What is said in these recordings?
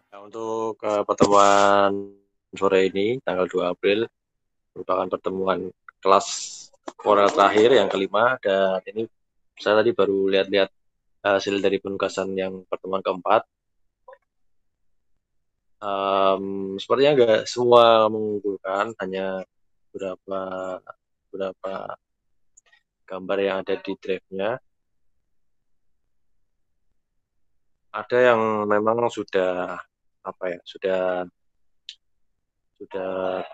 Nah, untuk pertemuan sore ini, tanggal 2 April, merupakan pertemuan kelas Korel terakhir yang kelima, dan ini saya tadi baru lihat-lihat hasil dari penugasan yang pertemuan keempat. Sepertinya nggak semua mengumpulkan, hanya beberapa beberapa gambar yang ada di drive-nya. Ada yang memang sudah apa ya, sudah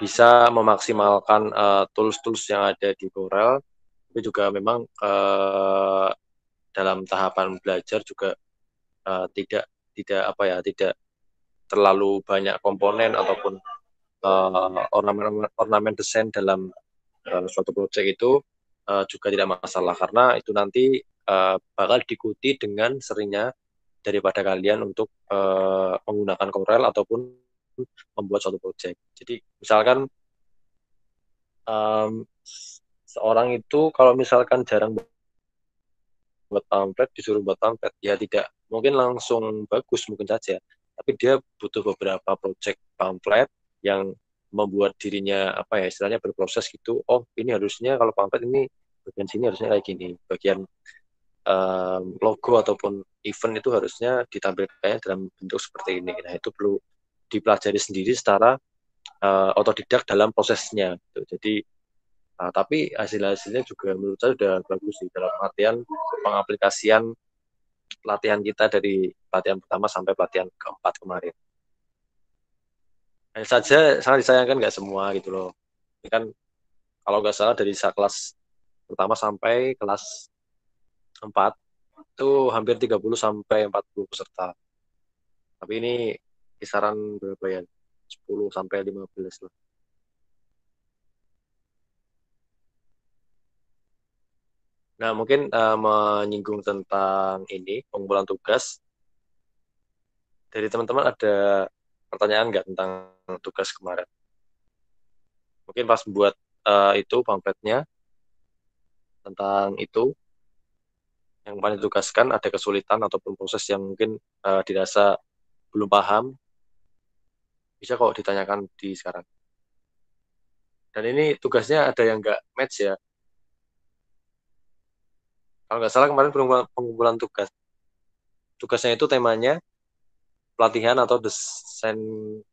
bisa memaksimalkan tools-tools yang ada di Corel, tapi juga memang dalam tahapan belajar juga tidak tidak apa ya, tidak terlalu banyak komponen ataupun ornamen desain dalam suatu project itu juga tidak masalah, karena itu nanti bakal diikuti dengan seringnya daripada kalian untuk menggunakan Corel ataupun membuat suatu project. Jadi misalkan um, seorang itu kalau misalkan jarang buat pamflet, disuruh buat pamflet, ya tidak mungkin langsung bagus mungkin saja, tapi dia butuh beberapa project pamflet yang membuat dirinya apa ya, istilahnya berproses gitu. Oh, ini harusnya kalau pamflet ini bagian sini harusnya kayak gini, bagian logo ataupun event itu harusnya ditampilkan dalam bentuk seperti ini. Nah, itu perlu dipelajari sendiri secara otodidak dalam prosesnya gitu. Jadi tapi hasil-hasilnya juga menurut saya sudah bagus sih, dalam artian pengaplikasian pelatihan kita dari pelatihan pertama sampai pelatihan keempat kemarin. Hanya saja sangat disayangkan nggak semua gitu loh. Ini kan kalau nggak salah dari kelas pertama sampai kelas 4 itu hampir 30 sampai 40 peserta. Tapi ini kisaran berapa ya? 10 sampai 15 lah. Nah, mungkin menyinggung tentang ini, pengumpulan tugas. Dari teman-teman ada pertanyaan nggak tentang tugas kemarin? Mungkin pas buat itu pamfletnya tentang itu, yang paling ditugaskan ada kesulitan ataupun proses yang mungkin dirasa belum paham, bisa kok ditanyakan di sekarang. Dan ini tugasnya ada yang nggak match ya. Kalau nggak salah kemarin pengumpulan tugas. Tugasnya itu temanya pelatihan atau desain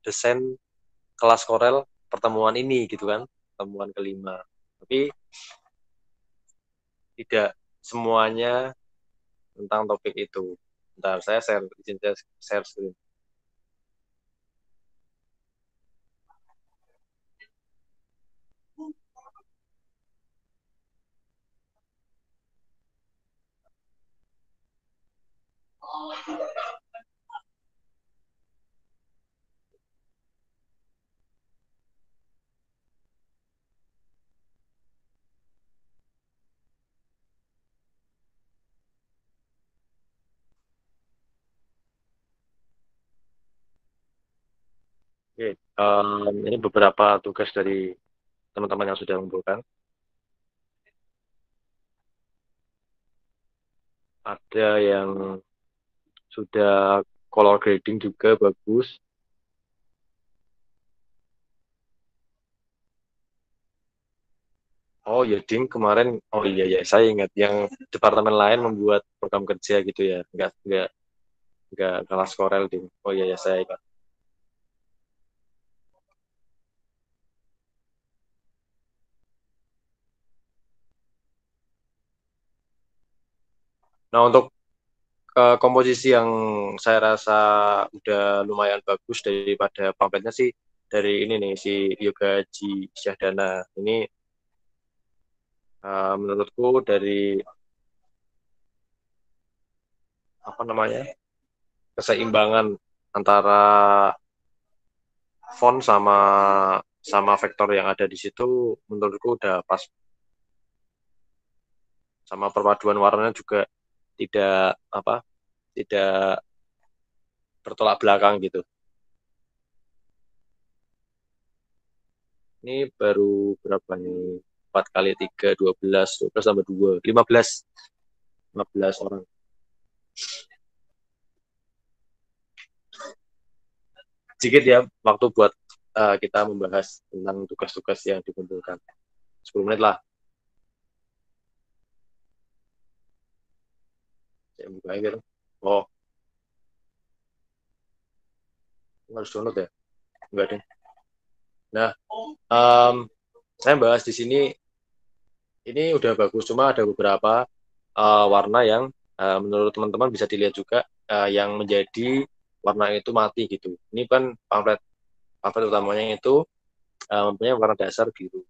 desain kelas Corel pertemuan ini gitu kan, pertemuan kelima. Tapi tidak semuanya tentang topik itu. Bentar, saya share, izin saya share screen. Oke, ini beberapa tugas dari teman-teman yang sudah mengumpulkan. Ada yang sudah color grading juga bagus. Oh ya, Ding kemarin, oh iya ya, saya ingat yang departemen lain membuat program kerja gitu ya, nggak kelas Corel, Ding. Oh iya ya, saya ingat. Nah, untuk komposisi yang saya rasa udah lumayan bagus daripada pamfletnya sih, dari ini nih, si Yoga Ji Syahdana. Ini menurutku dari apa namanya, keseimbangan antara font sama sama vektor yang ada di situ, menurutku udah pas, sama perpaduan warnanya juga tidak apa, tidak bertolak belakang gitu. Ini baru berapa nih, 4 kali 3 12 tambah 2 15 orang. sedikit ya waktu buat kita membahas tentang tugas-tugas yang dikumpulkan. 10 menit lah. Saya buka gitu. Oh, harus download ya? Enggak deh. Nah, um, saya bahas di sini ini udah bagus, cuma ada beberapa warna yang menurut teman-teman bisa dilihat juga yang menjadi warna itu mati gitu. Ini kan pamflet pamflet utamanya itu mempunyai warna dasar biru.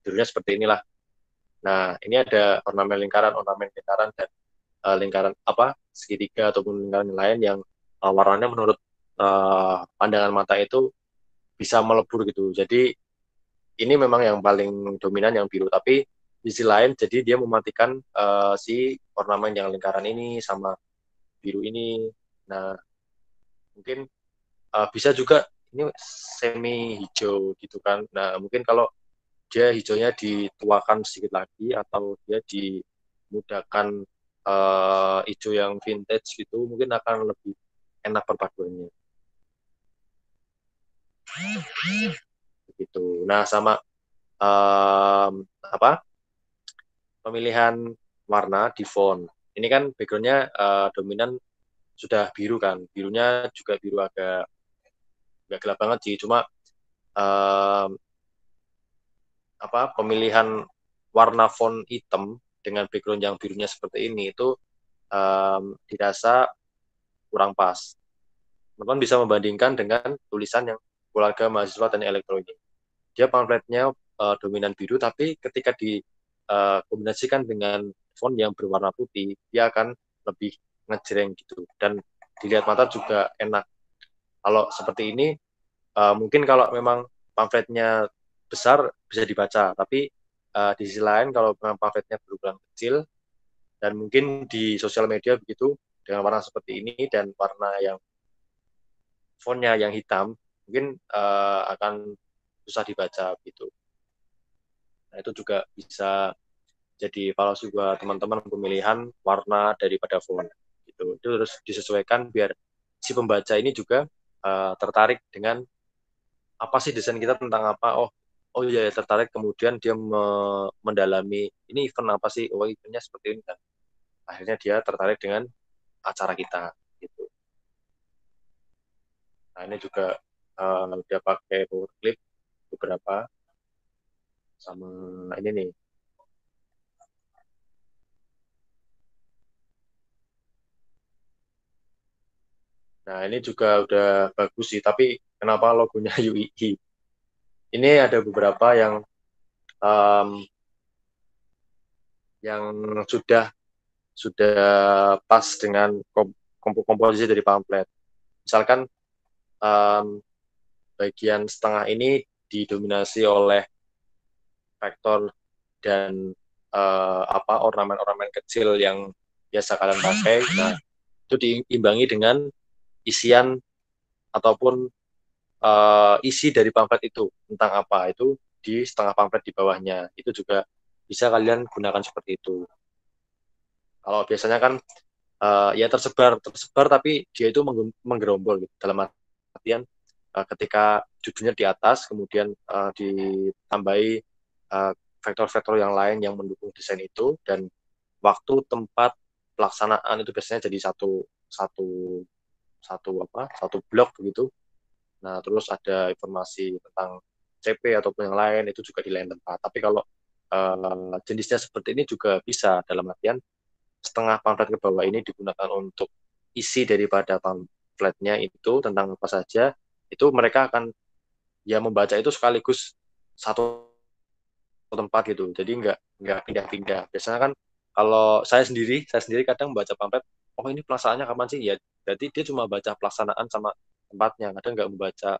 Birunya seperti inilah. Nah, ini ada ornamen lingkaran dan lingkaran apa segitiga ataupun lingkaran lain yang warnanya menurut pandangan mata itu bisa melebur gitu. Jadi ini memang yang paling dominan yang biru, tapi di sisi lain jadi dia mematikan si ornamen yang lingkaran ini sama biru ini. Nah, mungkin bisa juga ini semi hijau gitu kan. Nah, mungkin kalau dia hijaunya dituakan sedikit lagi atau dia dimudahkan hijau yang vintage gitu, mungkin akan lebih enak perpaduannya gitu. Nah, sama apa pemilihan warna di font. Ini kan backgroundnya dominan sudah biru kan. Birunya juga biru agak gelap banget sih. Cuma um, pemilihan warna font hitam dengan background yang birunya seperti ini itu dirasa kurang pas. Teman-teman bisa membandingkan dengan tulisan yang keluarga mahasiswa teknik elektronik. Dia pamfletnya dominan biru, tapi ketika dikombinasikan dengan font yang berwarna putih, dia akan lebih ngejreng gitu. Dan dilihat mata juga enak. Kalau seperti ini, mungkin kalau memang pamfletnya besar bisa dibaca, tapi di sisi lain kalau memang pamfletnya berukuran kecil dan mungkin di sosial media begitu dengan warna seperti ini dan warna yang fontnya yang hitam, mungkin akan susah dibaca gitu. Nah, itu juga bisa jadi evaluasi buat teman-teman pemilihan warna daripada font gitu. Itu harus disesuaikan biar si pembaca ini juga tertarik dengan apa sih desain kita tentang apa. Oh iya, tertarik, kemudian dia mendalami ini event apa sih, oh eventnya seperti ini kan, akhirnya dia tertarik dengan acara kita gitu. Nah, ini juga dia pakai power clip beberapa sama ini nih. Nah, ini juga udah bagus sih, tapi kenapa logonya UII? Ini ada beberapa um, yang sudah pas dengan komposisi dari pamflet. Misalkan um, bagian setengah ini didominasi oleh vektor dan ornamen-ornamen kecil yang biasa kalian pakai. Nah, itu diimbangi dengan isian ataupun isi dari pamflet itu tentang apa itu di setengah pamflet di bawahnya. Itu juga bisa kalian gunakan seperti itu. Kalau biasanya kan ya tersebar tersebar tapi dia itu menggerombol gitu. Dalam artian ketika judulnya di atas kemudian ditambahi vektor-vektor yang lain yang mendukung desain itu dan waktu tempat pelaksanaan itu biasanya jadi satu satu satu blok begitu. Nah, terus ada informasi tentang CP ataupun yang lain itu juga di lain tempat. Tapi kalau jenisnya seperti ini juga bisa dalam artian setengah pamflet ke bawah ini digunakan untuk isi daripada pamfletnya itu tentang apa saja, itu mereka akan ya membaca itu sekaligus satu tempat gitu. Jadi nggak pindah-pindah. Biasanya kan kalau saya sendiri kadang membaca pamflet, oh ini pelaksanaannya kapan sih? Ya, berarti dia cuma baca pelaksanaan sama tempatnya. Kadang nggak membaca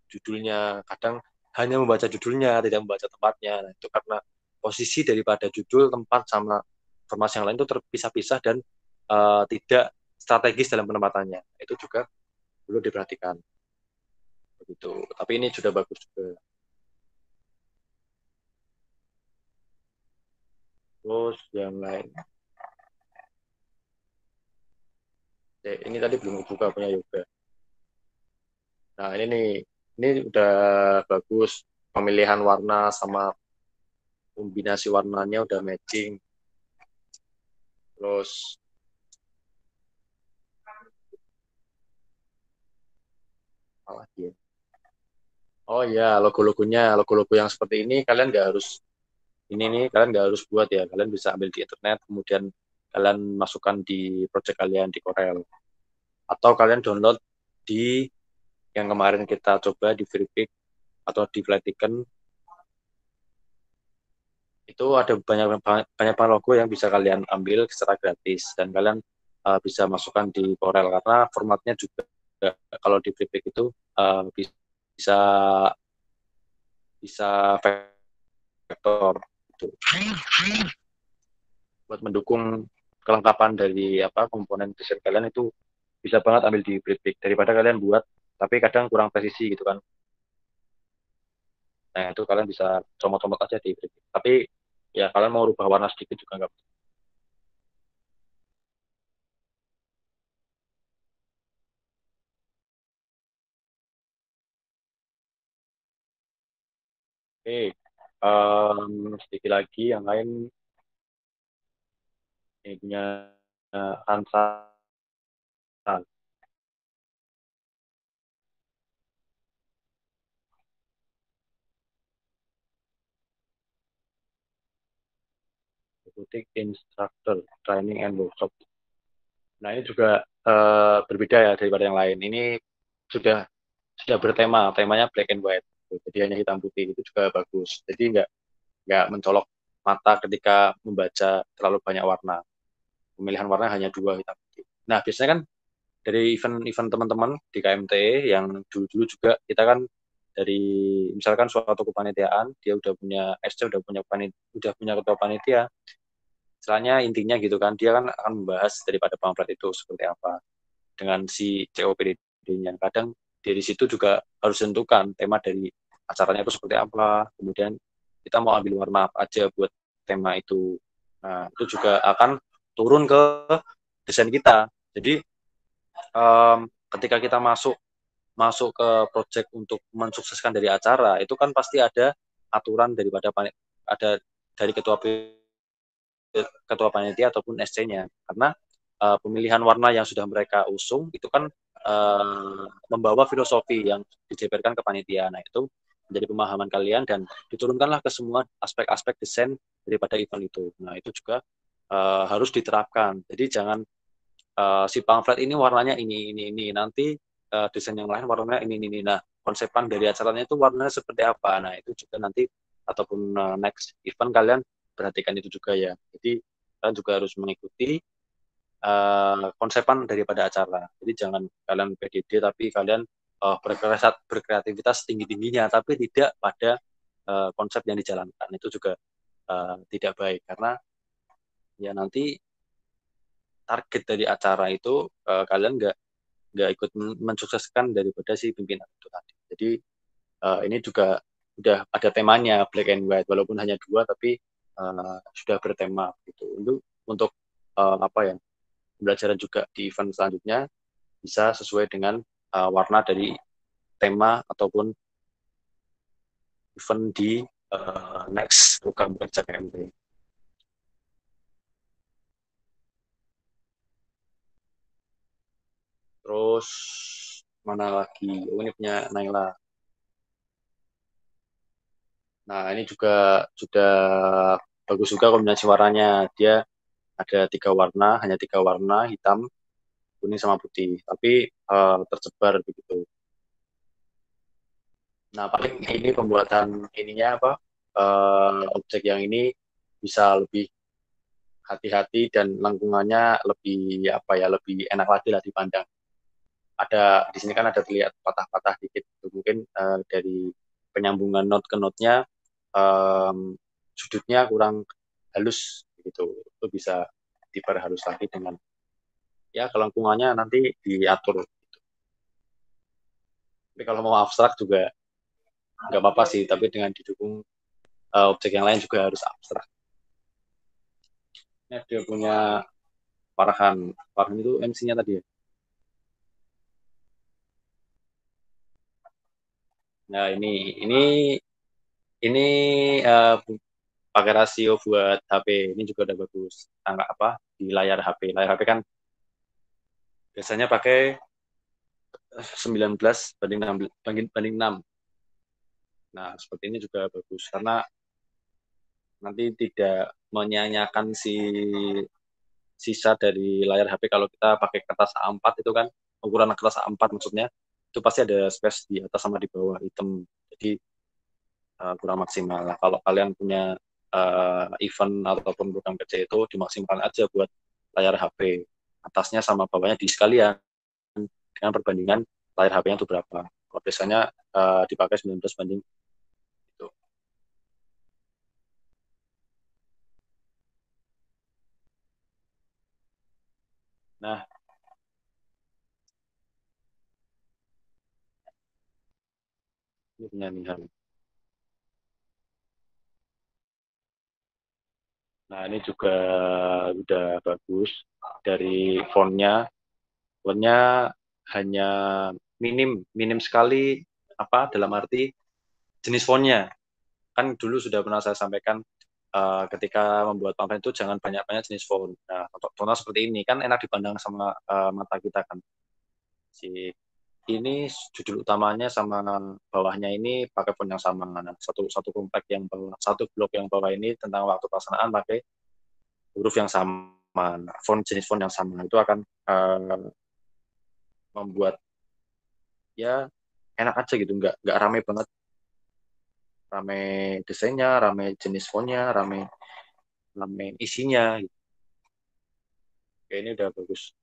judulnya, kadang hanya membaca judulnya, tidak membaca tempatnya. Nah, itu karena posisi daripada judul, tempat, sama informasi yang lain itu terpisah-pisah dan tidak strategis dalam penempatannya. Itu juga perlu diperhatikan. Begitu. Tapi ini sudah bagus juga. Terus yang lain. Ini tadi belum buka punya yoga. Nah, ini udah bagus. Pemilihan warna sama kombinasi warnanya udah matching. Terus, apa lagi ya? Oh iya, logo-logo yang seperti ini kalian nggak harus ini nih kalian nggak harus buat ya. Kalian bisa ambil di internet, kemudian kalian masukkan di project kalian di Corel. Atau kalian download di yang kemarin kita coba di Verific atau di Flaticon itu ada banyak banyak banget logo yang bisa kalian ambil secara gratis dan kalian bisa masukkan di Corel karena formatnya juga kalau di Verific itu bisa bisa vektor gitu. Buat mendukung kelengkapan dari apa komponen desain kalian itu bisa banget ambil di Verific daripada kalian buat tapi kadang kurang presisi gitu kan. Nah, itu kalian bisa comot-comot aja di Verific. Tapi ya kalian mau rubah warna sedikit juga nggak apa-apa. Oke, sedikit lagi yang lain ini punya Hansa Robotic Instructor Training and Workshop. Nah, ini juga berbeda ya daripada yang lain. Ini sudah sudah bertema, temanya black and white. Jadi hanya hitam putih itu juga bagus. Jadi nggak mencolok mata ketika membaca terlalu banyak warna. Pemilihan warna hanya dua hitam putih. Nah, biasanya kan dari event-event teman-teman di KMT yang dulu-dulu juga kita kan dari misalkan suatu kepanitiaan dia udah punya SC udah punya ketua panitia istilahnya intinya gitu kan dia kan akan membahas daripada pamflet itu seperti apa dengan si COPDD-nya kadang dari situ juga harus tentukan tema dari acaranya itu seperti apa kemudian kita mau ambil warna apa aja buat tema itu nah itu juga akan turun ke desain kita jadi ketika kita masuk masuk ke project untuk mensukseskan dari acara itu kan pasti ada aturan daripada ada dari ketua panitia ataupun SC-nya karena pemilihan warna yang sudah mereka usung itu kan membawa filosofi yang dijabarkan ke panitia. Nah, itu menjadi pemahaman kalian dan diturunkanlah ke semua aspek-aspek desain daripada event itu. Nah, itu juga harus diterapkan. Jadi jangan si pamflet ini warnanya ini nanti desain yang lain warnanya ini. Nah, konsepan dari acaranya itu warnanya seperti apa. Nah, itu juga nanti ataupun next event kalian perhatikan itu juga ya. Jadi kalian juga harus mengikuti konsepan daripada acara. Jadi jangan kalian PDD tapi kalian berkreativitas tinggi-tingginya tapi tidak pada konsep yang dijalankan. Itu juga tidak baik karena ya nanti target dari acara itu kalian nggak ikut mensukseskan daripada si pimpinan itu tadi. Jadi ini juga udah ada temanya black and white walaupun hanya dua tapi sudah bertema gitu. Untuk apa ya pembelajaran juga di event selanjutnya bisa sesuai dengan warna dari tema ataupun event di next program kerja KMP. Terus mana lagi? Oh, ini punya Naila. Nah, ini juga sudah bagus juga kombinasi warnanya. Dia ada tiga warna, hanya tiga warna, hitam, kuning sama putih. Tapi tersebar begitu. Nah, paling ini pembuatan ininya apa? Objek yang ini bisa lebih hati-hati dan lengkungannya lebih apa ya, lebih enak lagi lah dipandang. Ada di sini kan ada terlihat patah-patah dikit. Mungkin dari penyambungan note ke note-nya sudutnya kurang halus gitu. Itu bisa diperhalus lagi dengan ya kelengkungannya nanti diatur. Tapi kalau mau abstrak juga nggak apa-apa sih, tapi dengan didukung objek yang lain juga harus abstrak. Ini dia punya Farhan. Farhan itu MC-nya tadi ya. Nah, ini pakai rasio buat HP. Ini juga udah bagus. Angka apa di layar HP. Layar HP kan biasanya pakai 19 banding 6 banding 6. Nah, seperti ini juga bagus karena nanti tidak menyanyiakan sisa dari layar HP kalau kita pakai kertas A4 itu kan ukuran kertas A4 maksudnya itu pasti ada space di atas sama di bawah hitam. Jadi kurang maksimal. Nah, kalau kalian punya event ataupun program kerja itu dimaksimalkan aja buat layar HP. Atasnya sama bawahnya di sekalian dengan perbandingan layar HP-nya itu berapa. Kalau biasanya dipakai 19 banding itu. Nah, ini punya Nihan. Nah, ini juga udah bagus dari fontnya. Fontnya hanya minim sekali apa dalam arti jenis fontnya. Kan dulu sudah pernah saya sampaikan ketika membuat pamflet itu jangan banyak-banyak jenis font. Nah, untuk contoh seperti ini kan enak dipandang sama mata kita kan. Si ini judul utamanya sama bawahnya ini pakai font yang sama. Nah, satu satu komplek yang bawah, satu blok yang bawah ini tentang waktu pelaksanaan pakai huruf yang sama. Nah, font jenis font yang sama itu akan membuat ya enak aja gitu, nggak rame banget, rame desainnya, rame jenis fontnya, rame rame isinya. Gitu. Kayak ini udah bagus.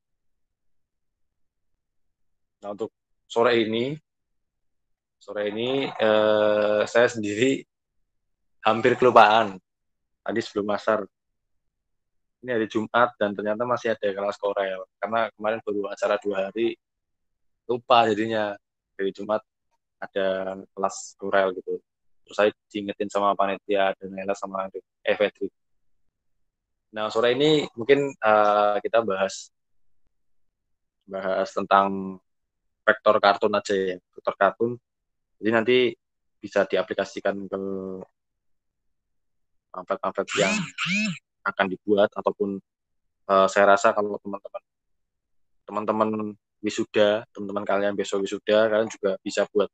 Nah untuk sore ini, saya sendiri hampir kelupaan tadi sebelum asar. Ini hari Jumat dan ternyata masih ada kelas Korel karena kemarin baru acara 2 hari, lupa jadinya dari Jumat ada kelas Korel gitu. Terus saya diingetin sama panitia dan Nela sama Fedri. Nah sore ini mungkin kita bahas bahas tentang vektor kartun aja ya, vektor kartun. Jadi nanti bisa diaplikasikan ke pamflet-pamflet yang akan dibuat ataupun saya rasa kalau teman-teman wisuda, teman-teman kalian besok wisuda, kalian juga bisa buat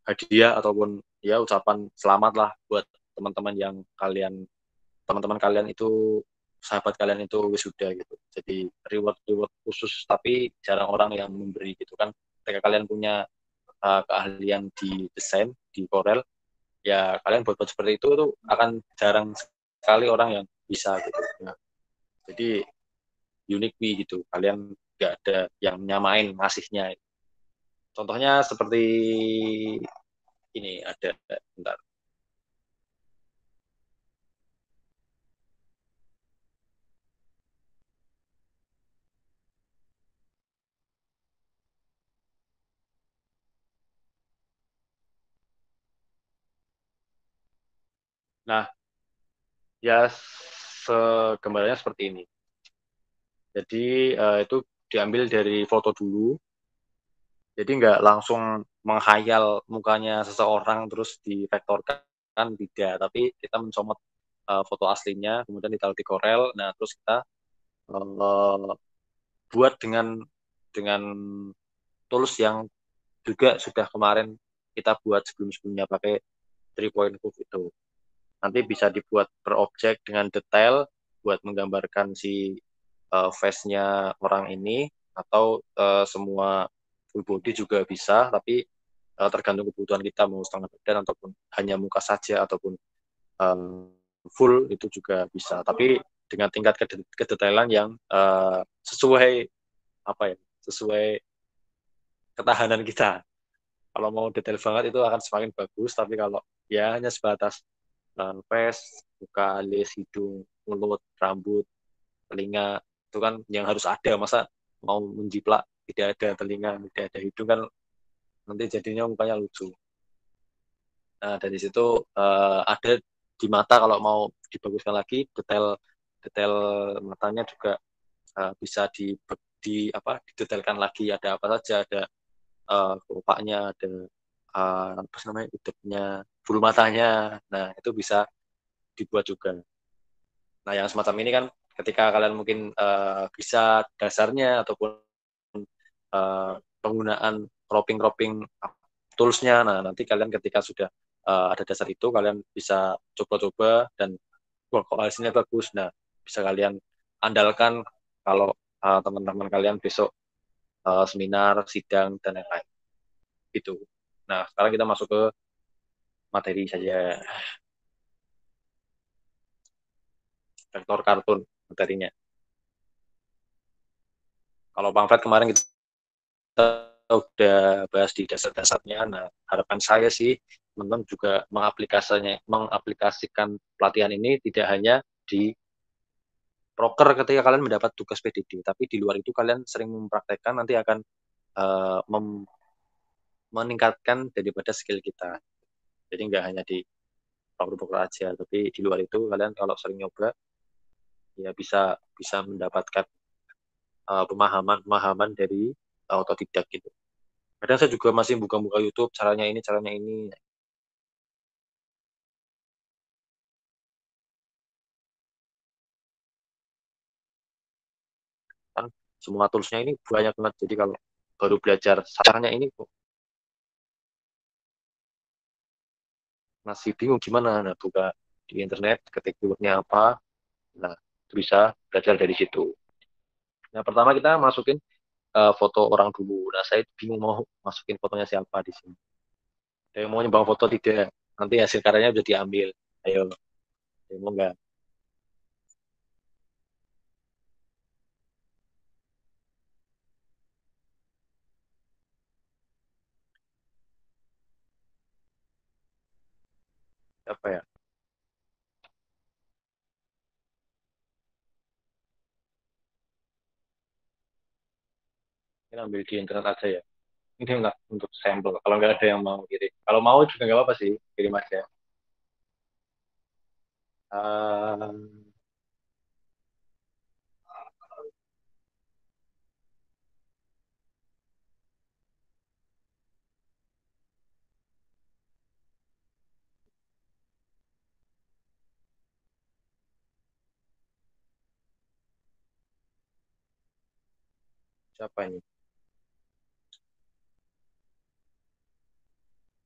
hadiah ataupun ya ucapan selamat lah buat teman-teman yang teman-teman kalian itu sahabat kalian itu wisuda gitu. Jadi reward reward khusus tapi jarang orang yang memberi gitu kan. Ketika kalian punya keahlian di desain di Corel, ya kalian buat-buat seperti itu tuh akan jarang sekali orang yang bisa gitu. Nah, jadi unik gitu. Kalian nggak ada yang nyamain ngasihnya. Contohnya seperti ini ada bentar. Nah, ya segambarnya seperti ini. Jadi itu diambil dari foto dulu. Jadi nggak langsung menghayal mukanya seseorang terus divektorkan tidak, tapi kita mencomot foto aslinya, kemudian ditaruh di Corel. Nah, terus kita uh, buat dengan tools yang juga sudah kemarin kita buat sebelum-sebelumnya pakai 3 point curve itu. Nanti bisa dibuat per objek dengan detail buat menggambarkan si face-nya orang ini atau semua full body juga bisa, tapi tergantung kebutuhan kita mau setengah badan ataupun hanya muka saja ataupun uh, full itu juga bisa. Tapi dengan tingkat kedetailan yang sesuai apa ya, sesuai ketahanan kita. Kalau mau detail banget itu akan semakin bagus, tapi kalau ya hanya sebatas face, muka, alis, hidung, mulut, rambut, telinga, itu kan yang harus ada. Masa mau menjiplak tidak ada telinga, tidak ada hidung kan nanti jadinya mukanya lucu. Nah, dari situ ada di mata kalau mau dibaguskan lagi detail detail matanya juga bisa di apa didetailkan lagi ada apa saja ada kelopaknya ada apa sih namanya, udapnya, bulu matanya. Nah, itu bisa dibuat juga. Nah, yang semacam ini kan ketika kalian mungkin bisa dasarnya ataupun eh, penggunaan cropping-cropping tools-nya. Nah, nanti kalian ketika sudah ada dasar itu, kalian bisa coba-coba dan wah, kok hasilnya bagus. Nah, bisa kalian andalkan kalau teman-teman kalian besok seminar, sidang, dan lain-lain. Itu. Nah, sekarang kita masuk ke materi saja. Vektor kartun materinya. Kalau pamflet kemarin kita udah bahas di dasar-dasarnya. Nah, harapan saya sih teman-teman juga mengaplikasikan pelatihan ini tidak hanya di proker ketika kalian mendapat tugas PDD, tapi di luar itu kalian sering mempraktekkan nanti akan uh, meningkatkan daripada skill kita. Jadi nggak hanya di proker-proker aja, tapi di luar itu kalian kalau sering nyoba ya bisa bisa mendapatkan pemahaman-pemahaman dari otodidak gitu. Kadang saya juga masih buka-buka YouTube, caranya ini. Kan semua toolsnya ini banyak banget. Jadi kalau baru belajar caranya ini kok masih bingung gimana, nah buka di internet, ketik keywordnya apa, nah itu bisa belajar dari situ. Nah pertama kita masukin foto orang dulu. Nah saya bingung mau masukin fotonya siapa di sini. Ada yang mau nyembang foto tidak, nanti hasil karyanya udah diambil. Ayo, ya, mau nggak? Apa ya? Kita ambil di internet aja ya. Ini enggak untuk sampel. Kalau nggak ada yang mau kirim. Kalau mau juga nggak apa-apa sih, kirim aja. Um, Siapa ini?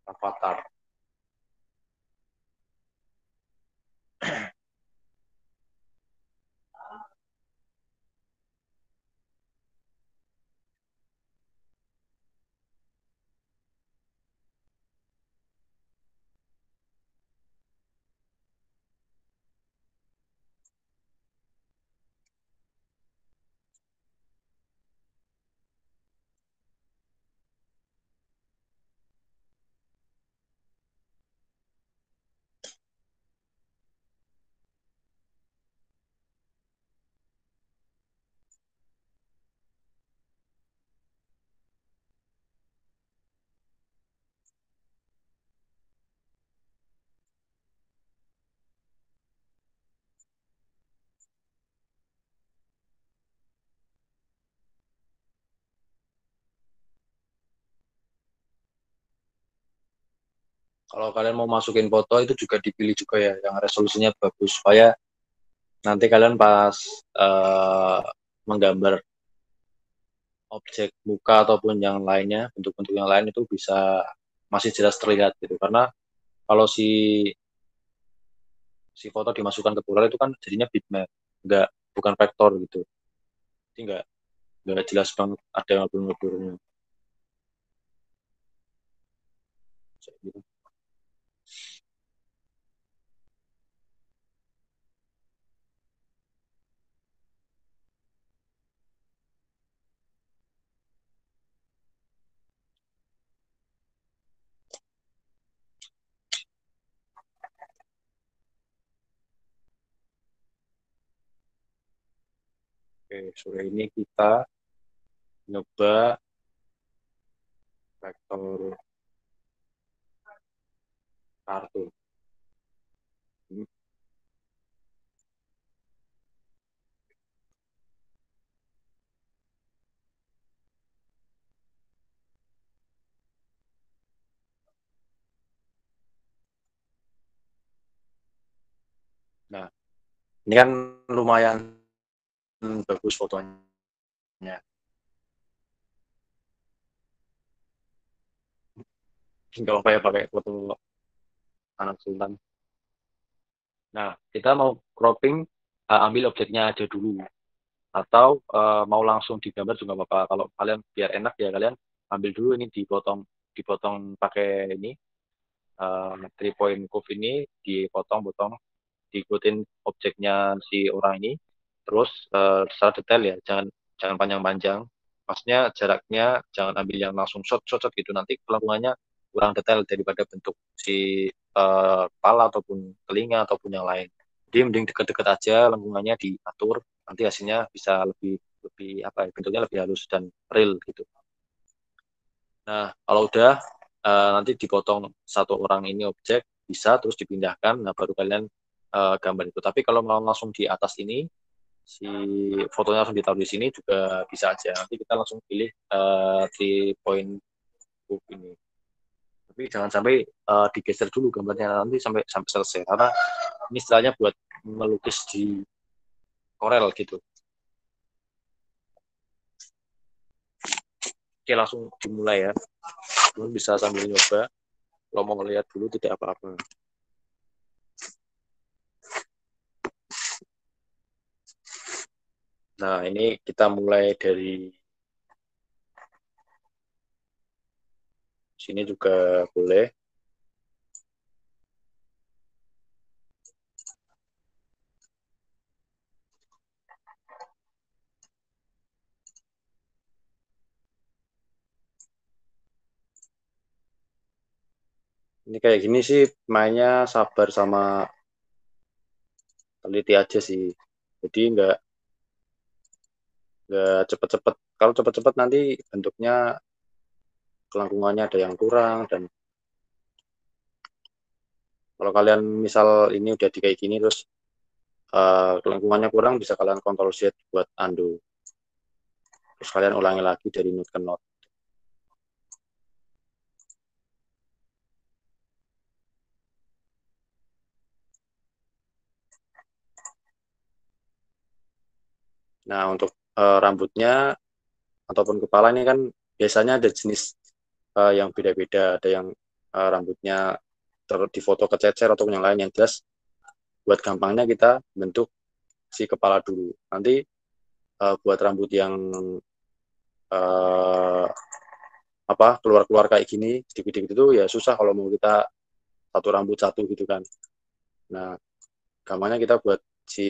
Avatar. Kalau kalian mau masukin foto itu juga dipilih juga ya, yang resolusinya bagus supaya nanti kalian pas eh, menggambar objek muka ataupun yang lainnya, bentuk-bentuk yang lain itu bisa masih jelas terlihat gitu. Karena kalau si foto dimasukkan ke Blur itu kan jadinya bitmap, nggak bukan vektor gitu. Jadi nggak jelas banget ada yang ngeblur-ngeblurnya. Gitu. Oke, sore ini kita nyoba vektor kartun. Nah, ini kan lumayan bagus fotonya. Kalau kayak pakai foto anak sultan. Nah, kita mau cropping, ambil objeknya aja dulu. Atau mau langsung digambar juga nggak apa-apa. Kalau kalian biar enak ya kalian ambil dulu ini dipotong dipotong pakai ini 3 point curve ini dipotong-potong diikutin objeknya si orang ini terus secara detail ya jangan jangan panjang-panjang maksudnya jaraknya jangan ambil yang langsung shot gitu nanti pelakuannya kurang detail daripada bentuk si kepala ataupun telinga ataupun yang lain jadi mending deket-deket aja lengkungannya diatur nanti hasilnya bisa lebih lebih apa ya bentuknya lebih halus dan real gitu. Nah, kalau udah nanti dipotong satu orang ini objek bisa terus dipindahkan, nah baru kalian gambar itu. Tapi kalau mau langsung di atas ini, si fotonya langsung ditaruh di sini juga bisa aja. Nanti kita langsung pilih 3 point group ini. Tapi jangan sampai digeser dulu gambarnya nanti sampai sampai selesai karena ini istilahnya buat melukis di Corel gitu. Oke, langsung dimulai ya. Kalian bisa sambil nyoba. Kalau mau ngeliat dulu tidak apa-apa. Nah, ini kita mulai dari sini juga boleh. Ini kayak gini sih mainnya sabar sama teliti aja sih. Jadi nggak cepet-cepet. Kalau cepet-cepet nanti bentuknya kelangkungannya ada yang kurang dan kalau kalian misal ini udah di kayak gini terus kelangkungannya kurang bisa kalian Ctrl Z buat undo. Terus kalian ulangi lagi dari node ke node. Nah untuk rambutnya ataupun kepala ini kan biasanya ada jenis yang beda-beda. Ada yang rambutnya di foto kececer ataupun yang lain yang jelas buat gampangnya kita bentuk si kepala dulu. Nanti buat rambut yang uh, apa keluar-keluar kayak gini sedikit-sedikit itu ya susah kalau mau kita satu rambut satu gitu kan. Nah, gampangnya kita buat si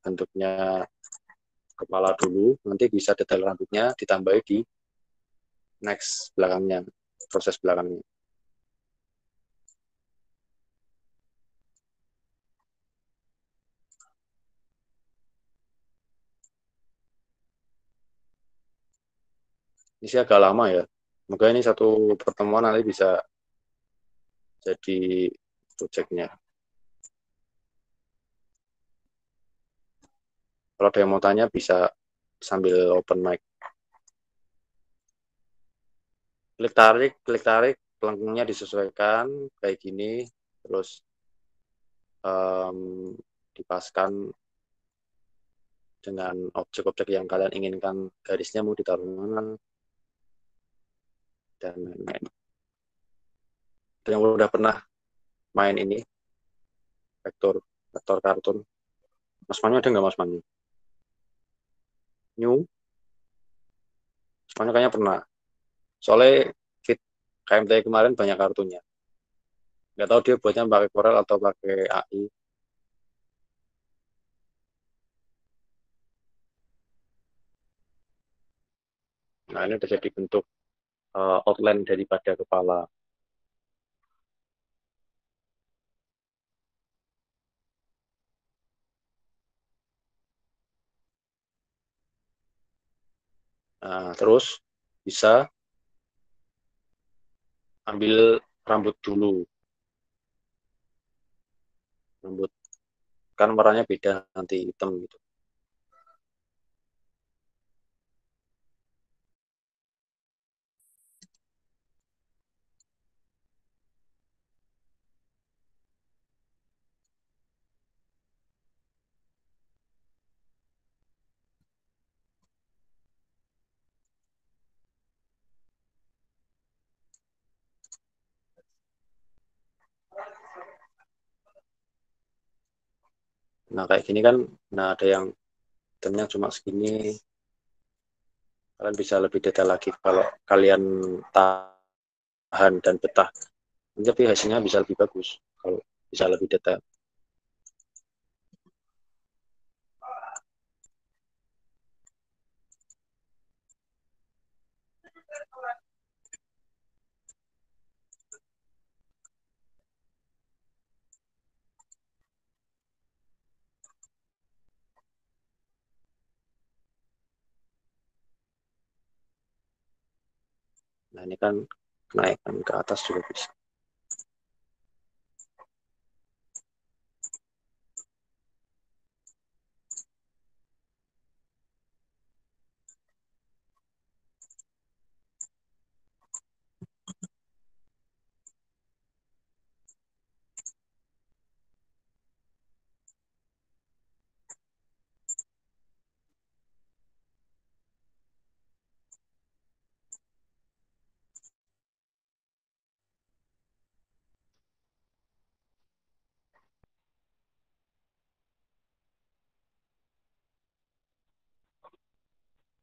bentuknya kepala dulu, nanti bisa detail rambutnya ditambahi di next belakangnya, proses belakangnya. Ini sih agak lama ya. Semoga ini satu pertemuan nanti bisa jadi projectnya. Kalau ada yang mau tanya bisa sambil open mic. Klik tarik, lengkungnya disesuaikan kayak gini, terus um, dipaskan dengan objek-objek yang kalian inginkan garisnya mau ditaruh mana dan lain-lain. Yang udah pernah main ini vektor vektor kartun, Mas Manyu ada nggak Mas Manyu? New, Mas Manyu kayaknya pernah. Soalnya fit KMT kemarin banyak kartunya. Nggak tahu dia buatnya pakai Corel atau pakai AI. Nah ini udah jadi bentuk outline daripada kepala. Nah, terus bisa ambil rambut dulu. Rambut kan warnanya beda nanti hitam gitu. Nah kayak gini kan, nah ada yang itemnya cuma segini, kalian bisa lebih detail lagi kalau kalian tahan dan betah. Tapi hasilnya bisa lebih bagus kalau bisa lebih detail. Nah ini kan kenaikan ke atas juga bisa.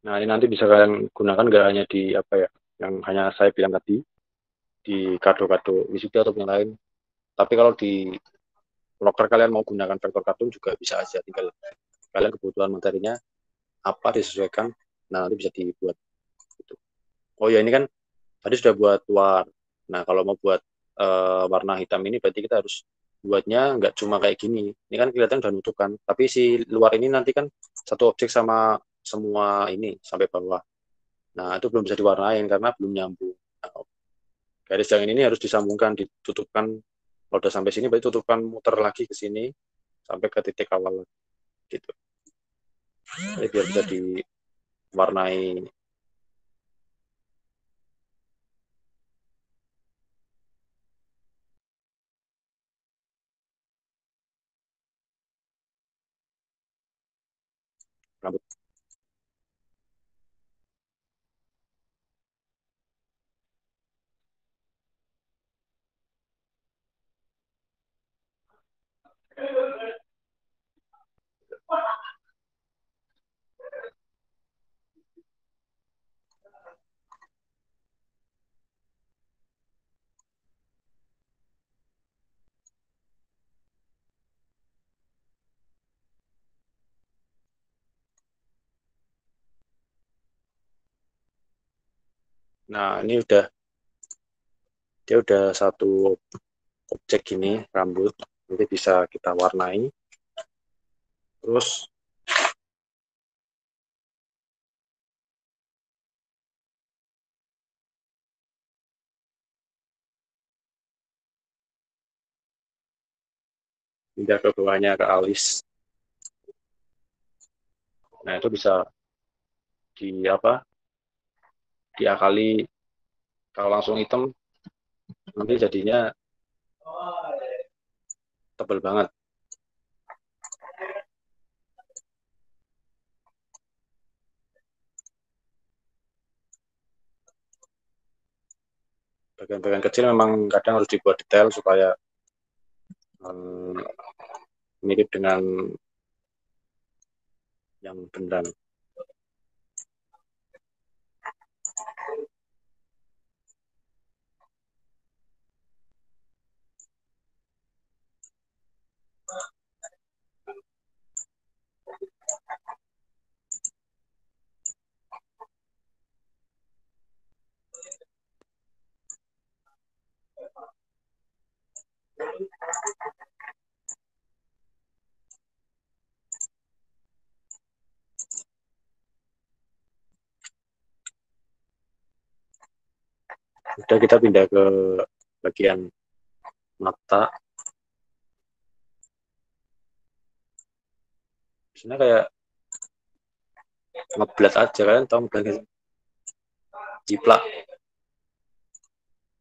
Nah ini nanti bisa kalian gunakan nggak hanya di apa ya, yang hanya saya bilang tadi, di kado-kado wisuda atau yang lain. Tapi kalau di loker kalian mau gunakan vektor kadung juga bisa aja, tinggal kalian kebutuhan materinya apa disesuaikan, nah nanti bisa dibuat gitu. Oh ya ini kan tadi sudah buat luar. Nah kalau mau buat warna hitam ini berarti kita harus buatnya nggak cuma kayak gini. Ini kan kelihatan udah nutup kan. Tapi si luar ini nanti kan satu objek sama semua ini sampai bawah. Nah itu belum bisa diwarnain karena belum nyambung. Nah, garis yang ini harus disambungkan, ditutupkan. Kalau udah sampai sini berarti tutupkan, muter lagi ke sini sampai ke titik awal gitu. Jadi biar bisa diwarnai rambut. Nah ini dia udah satu objek gini rambut, nanti bisa kita warnai. Terus pindah ke bawahnya ke alis. Nah itu bisa di apa, diakali. Kalau langsung hitam nanti jadinya tebel banget. Bagian-bagian kecil memang kadang harus dibuat detail supaya um, mirip dengan yang beneran. Udah kita pindah ke bagian mata. Sebenarnya kayak ngeblat aja, kalian tahu ngeblat, jiplak,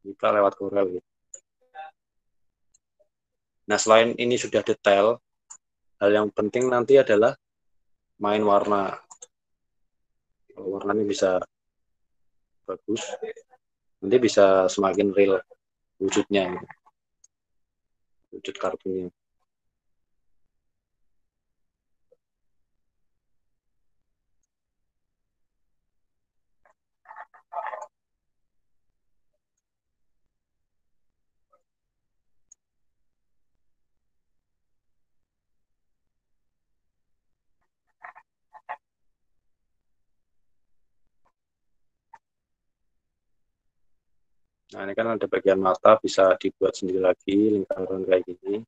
jiplak lewat Corel gitu. Nah selain ini sudah detail, hal yang penting nanti adalah main warna. Kalau warnanya bisa bagus, nanti bisa semakin real wujudnya, wujud kartunya. Nah, ini kan ada bagian mata bisa dibuat sendiri lagi, lingkaran kayak gini.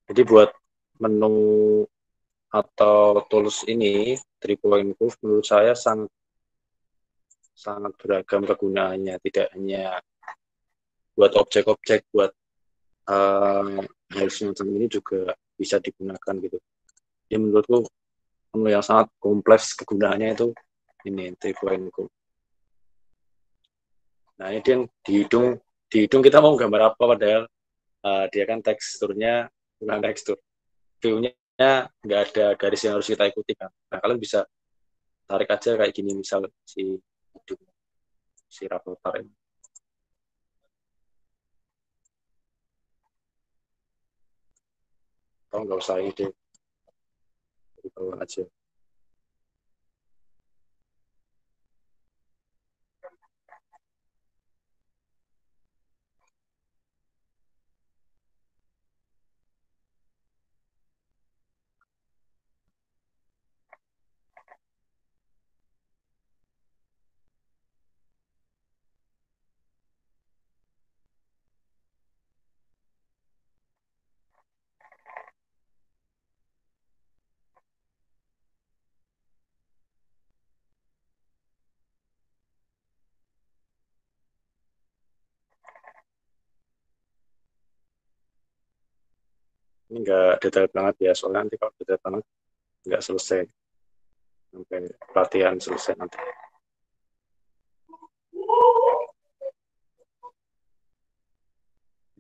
Jadi buat menu atau tools ini, 3-point Move menurut saya sangat sangat beragam kegunaannya, tidak hanya buat objek-objek, buat hal semacam ini juga bisa digunakan gitu. Jadi menurutku menu yang sangat kompleks kegunaannya itu ini 3-point Move. Nah ini dia di hidung kita mau gambar apa padahal dia kan teksturnya bukan tekstur, view-nya nggak ada garis yang harus kita ikuti kan. Nah kalian bisa tarik aja kayak gini misal si hidung si Rapotar ini. Kalau nggak usah ide di bawah aja. Ini nggak detail banget ya, soalnya nanti kalau detail banget nggak selesai sampai pelatihan selesai nanti.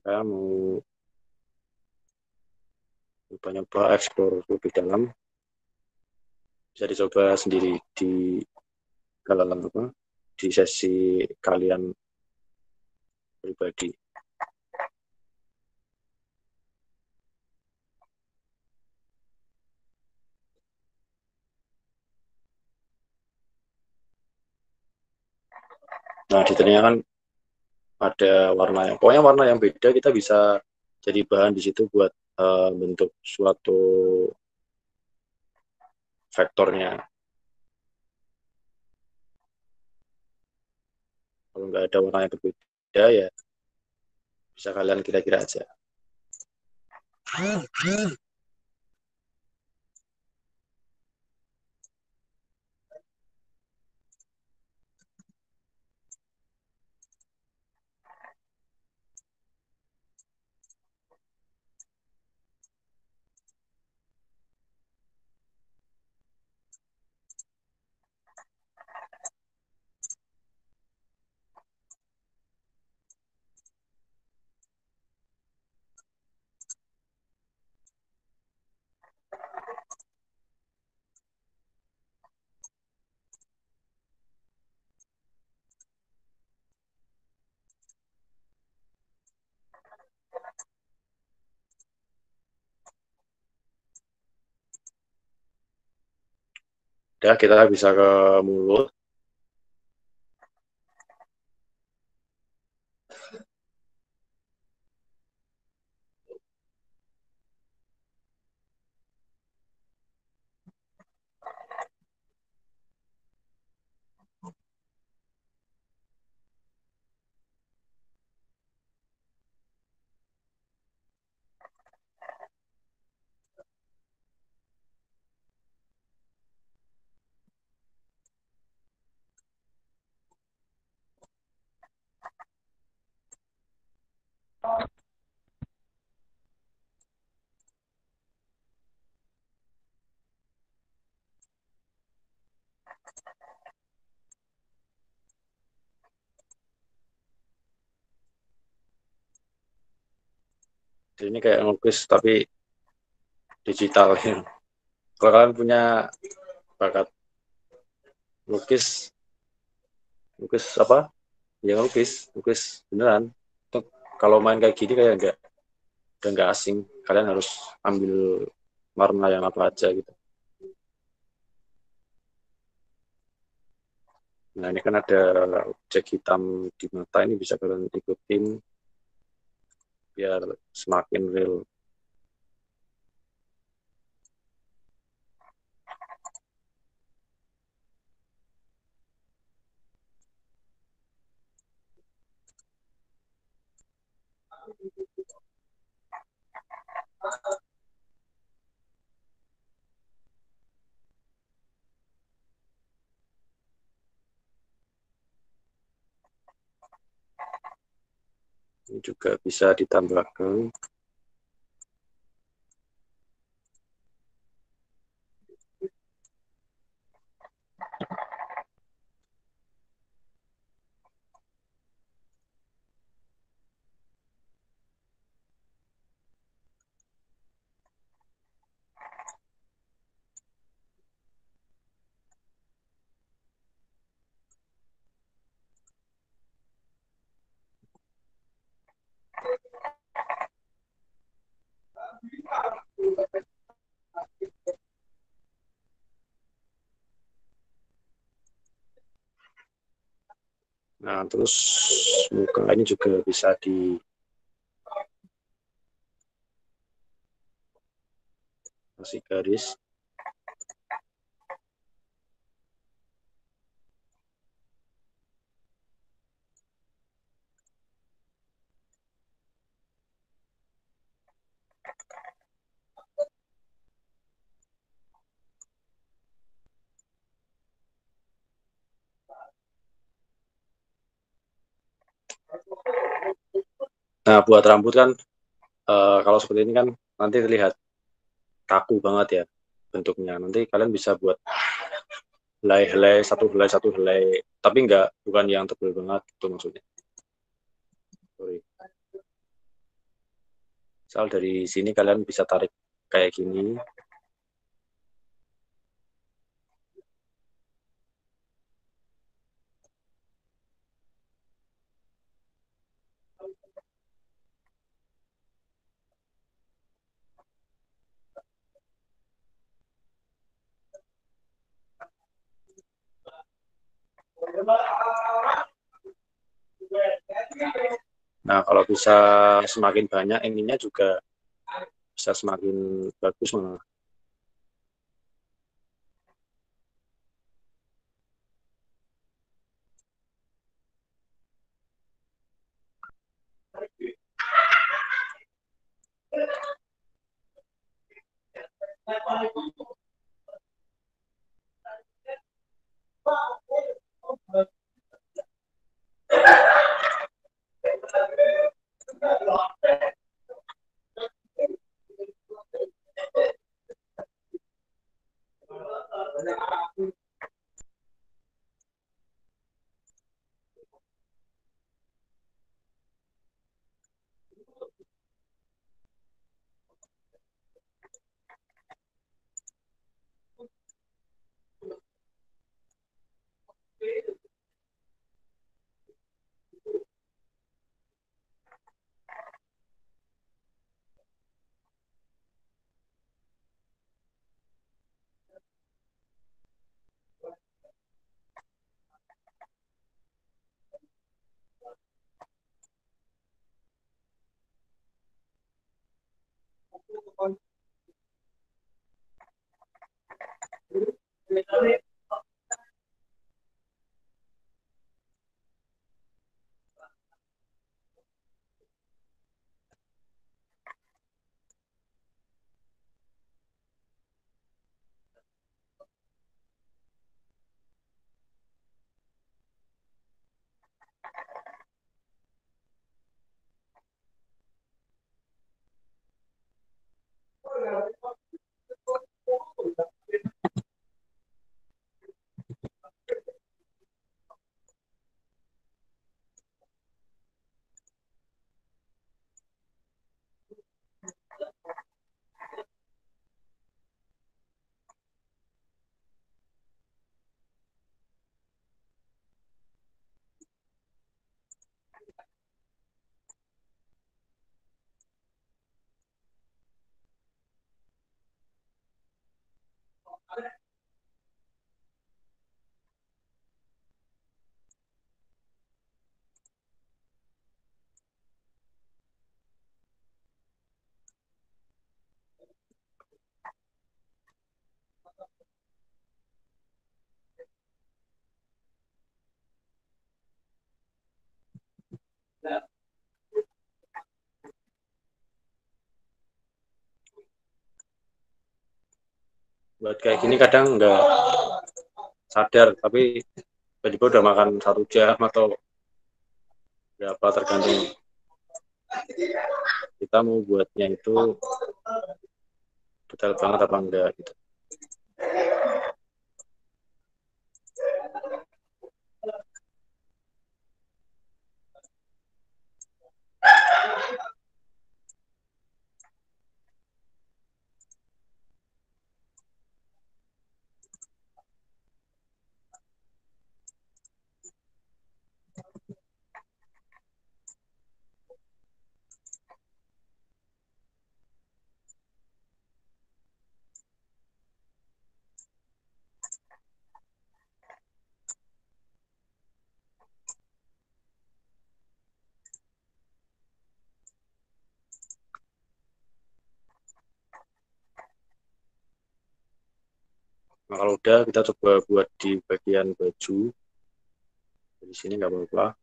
Saya mau nyoba-nyoba explore lebih dalam, bisa dicoba sendiri di dalam apa di sesi kalian pribadi. Nah di detailnya kan ada warna, pokoknya warna yang beda kita bisa jadi bahan di situ buat bentuk suatu vektornya. Kalau nggak ada warna yang berbeda ya bisa kalian kira-kira aja. Udah kita bisa ke mulut. Ini kayak ngelukis tapi digital ya. Kalau kalian punya bakat lukis, lukis apa? Ya lukis beneran. Tuh, kalau main kayak gini kayak enggak udah nggak asing. Kalian harus ambil warna yang apa aja gitu. Nah, ini kan ada objek hitam di mata, ini bisa kalian ikutin biar semakin real. Ini juga bisa ditambahkan. Nah, terus muka ini juga bisa dikasih garis. Nah, buat rambut kan, kalau seperti ini kan nanti terlihat kaku banget ya bentuknya. Nanti kalian bisa buat helai-helai, satu helai, tapi enggak, bukan yang tebal banget itu maksudnya. Sorry. Misal dari sini kalian bisa tarik kayak gini. Nah, kalau bisa semakin banyak ininya juga bisa semakin bagus malah. buat kayak gini kadang nggak sadar, tapi tiba-tiba udah makan 1 jam atau berapa, tergantung kita mau buatnya itu detail banget apa enggak gitu. Nah, kalau udah kita coba buat di bagian baju, di sini nggak apa-apa.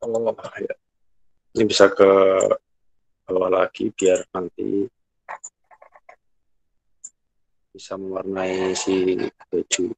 Oh, ya. Ini bisa ke bawah lagi biar nanti bisa mewarnai si baju.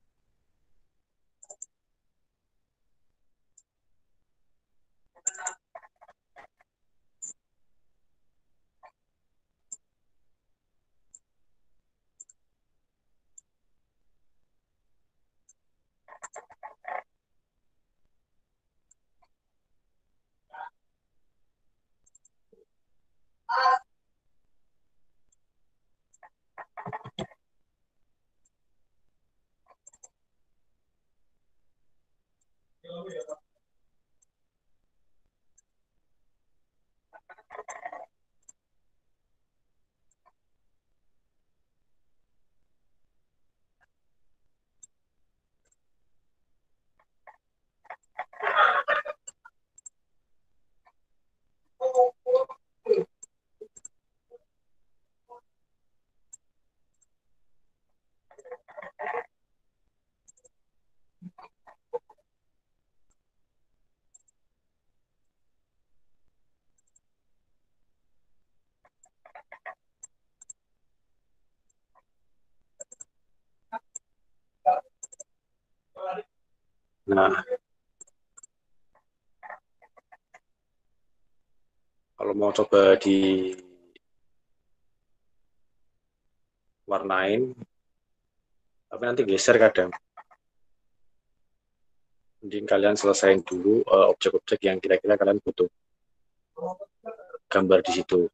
Nah, kalau mau coba diwarnain, tapi nanti geser kadang. Mending kalian selesaiin dulu objek-objek yang kira-kira kalian butuh gambar di situ.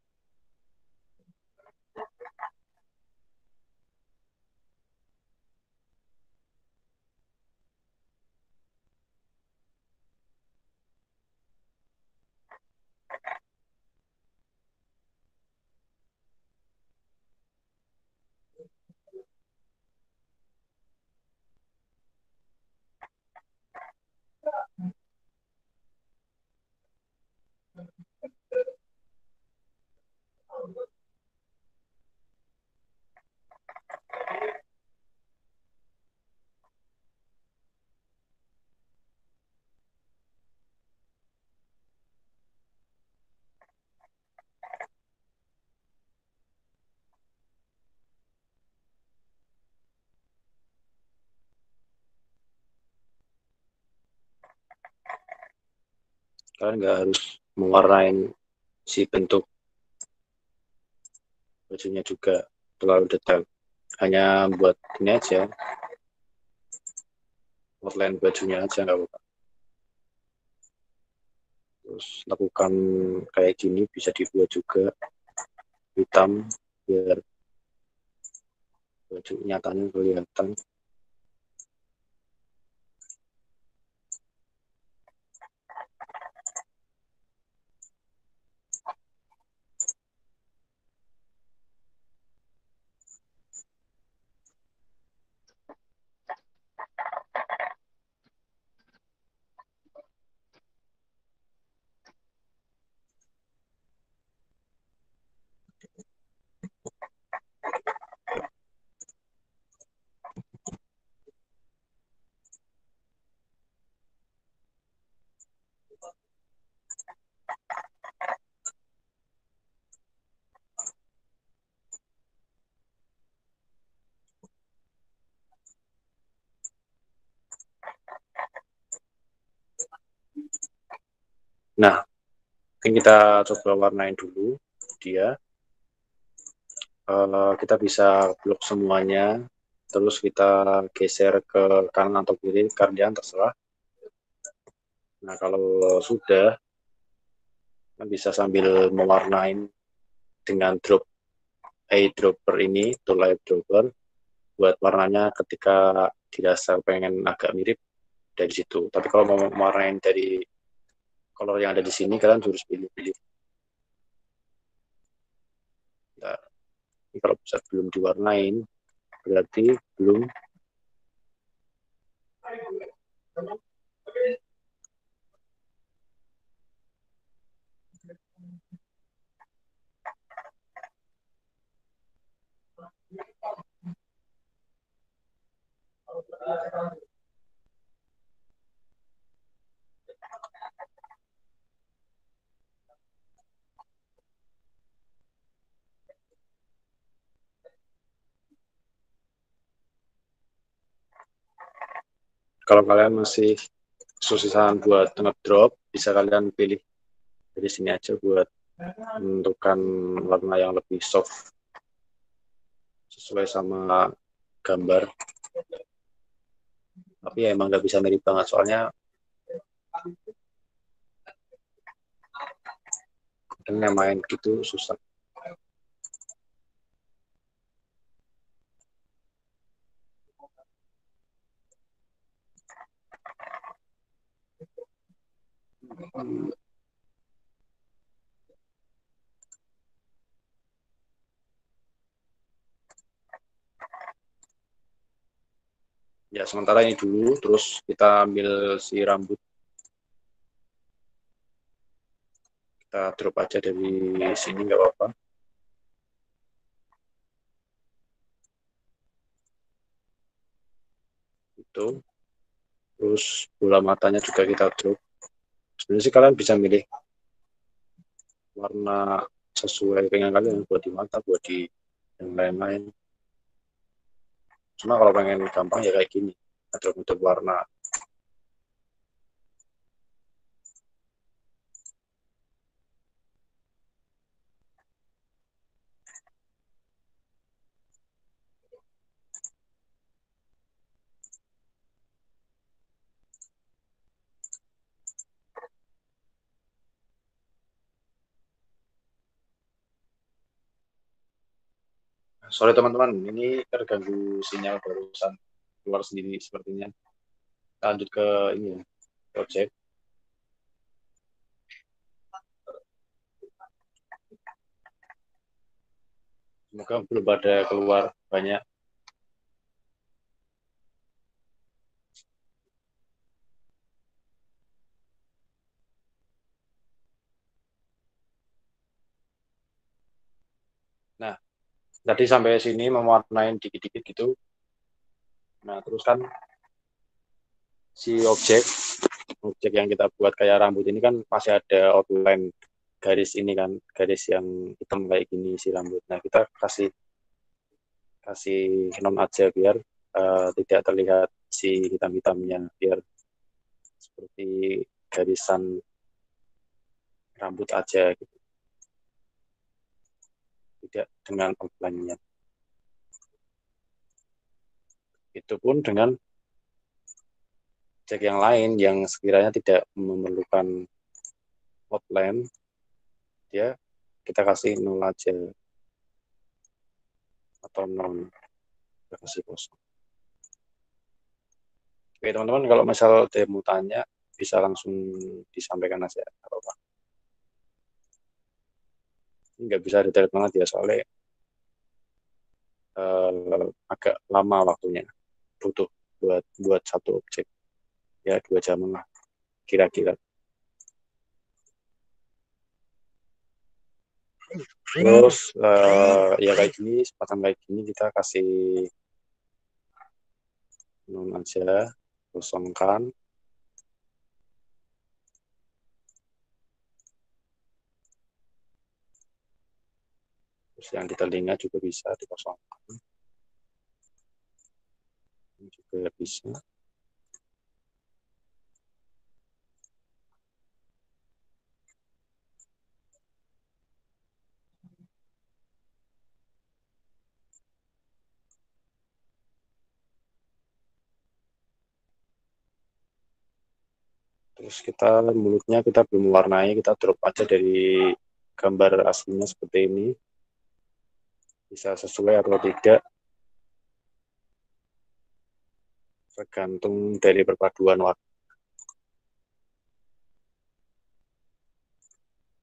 Kalian nggak harus mewarnain si bentuk bajunya juga terlalu detail. Hanya buat ini aja, outline bajunya aja nggak apa-apa. Terus lakukan kayak gini bisa dibuat juga hitam. biar baju nyatanya kelihatan. Nah, mungkin kita coba warnain dulu dia. Kita bisa blok semuanya, terus kita geser ke kanan atau kiri, kalian terserah. Nah, kalau sudah, kita bisa sambil mewarnain dengan eyedropper ini, tool eyedropper, buat warnanya ketika dirasa pengen agak mirip dari situ. Tapi kalau mau mewarnain dari color yang ada di sini, kalian harus pilih-pilih. Nah, ini kalau bisa belum diwarnain, berarti belum. Kalau kalian masih kesusahan buat ngedrop, bisa kalian pilih dari sini aja buat menentukan warna yang lebih soft sesuai sama gambar. Tapi ya emang nggak bisa mirip banget, soalnya kan main gitu susah. Ya sementara ini dulu, terus kita ambil si rambut, kita drop aja dari sini nggak apa-apa. Itu, terus bola matanya juga kita drop. Sebenarnya sih kalian bisa milih warna sesuai dengan kalian, buat di mata, buat di yang lain-lain. Cuma kalau pengen gampang ya kayak gini, drop untuk warna. Sorry teman-teman, ini terganggu sinyal barusan keluar sendiri sepertinya. Lanjut ke ini ya, project. Semoga belum ada keluar banyak. Nah, tadi sampai sini mewarnain dikit-dikit gitu. Nah, terus kan si objek yang kita buat kayak rambut ini kan masih ada outline garis ini kan, garis yang hitam kayak gini si rambut. Nah, kita kasih kasih non aja biar tidak terlihat si hitam-hitamnya, biar seperti garisan rambut aja gitu, tidak dengan outline-nya. Itu pun dengan cek yang lain yang sekiranya tidak memerlukan outline, dia kita kasih nol aja. atau non, kasih kosong. Oke teman-teman, kalau misal ada yang mau tanya bisa langsung disampaikan aja, nggak apa-apa. Nggak bisa detail banget ya soalnya agak lama waktunya, butuh buat satu objek ya 2 jam lah kira-kira. Terus ya kayak gini, sepasang kayak gini kita kasih non aja, kosongkan. Terus yang di telinga juga bisa dikosongkan. Ini juga bisa. Terus mulutnya kita belum warnai, kita drop aja dari gambar aslinya seperti ini. Bisa sesuai atau tidak, tergantung dari perpaduan warna.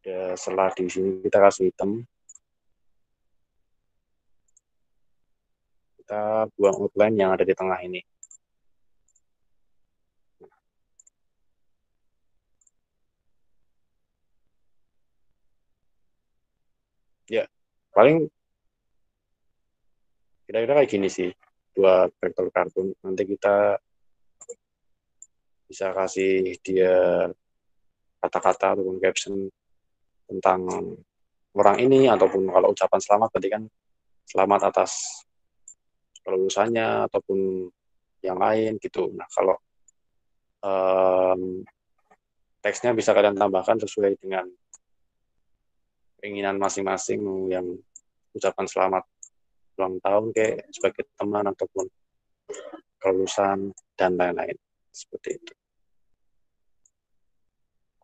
Ya, setelah di sini kita kasih hitam. Kita buang outline yang ada di tengah ini. Ya, paling kira-kira kayak gini sih buat vektor kartun. Nanti kita bisa kasih dia kata-kata ataupun caption tentang orang ini, ataupun kalau ucapan selamat berarti kan selamat atas kelulusannya ataupun yang lain gitu. Nah, kalau teksnya bisa kalian tambahkan sesuai dengan keinginan masing-masing, yang ucapan selamat ulang tahun kayak sebagai teman ataupun kelulusan dan lain-lain seperti itu.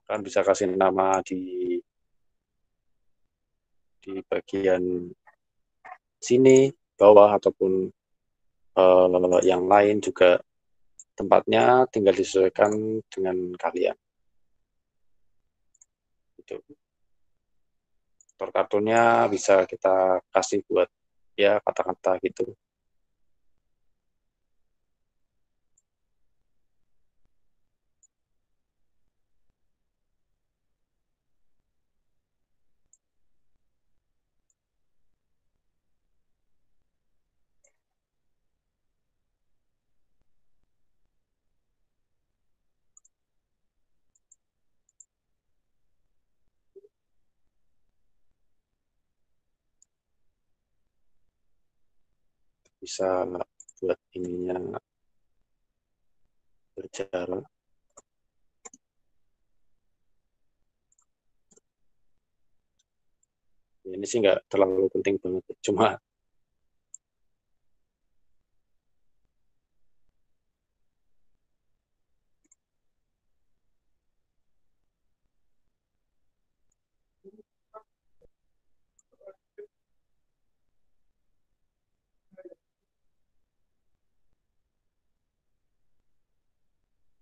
Kalian bisa kasih nama di bagian sini bawah ataupun yang lain juga, tempatnya tinggal disesuaikan dengan kalian. Itu. Kartunnya bisa kita kasih buat ya kata-kata gitu. Bisa buat ininya berjarak. Ini sih nggak terlalu penting banget, cuma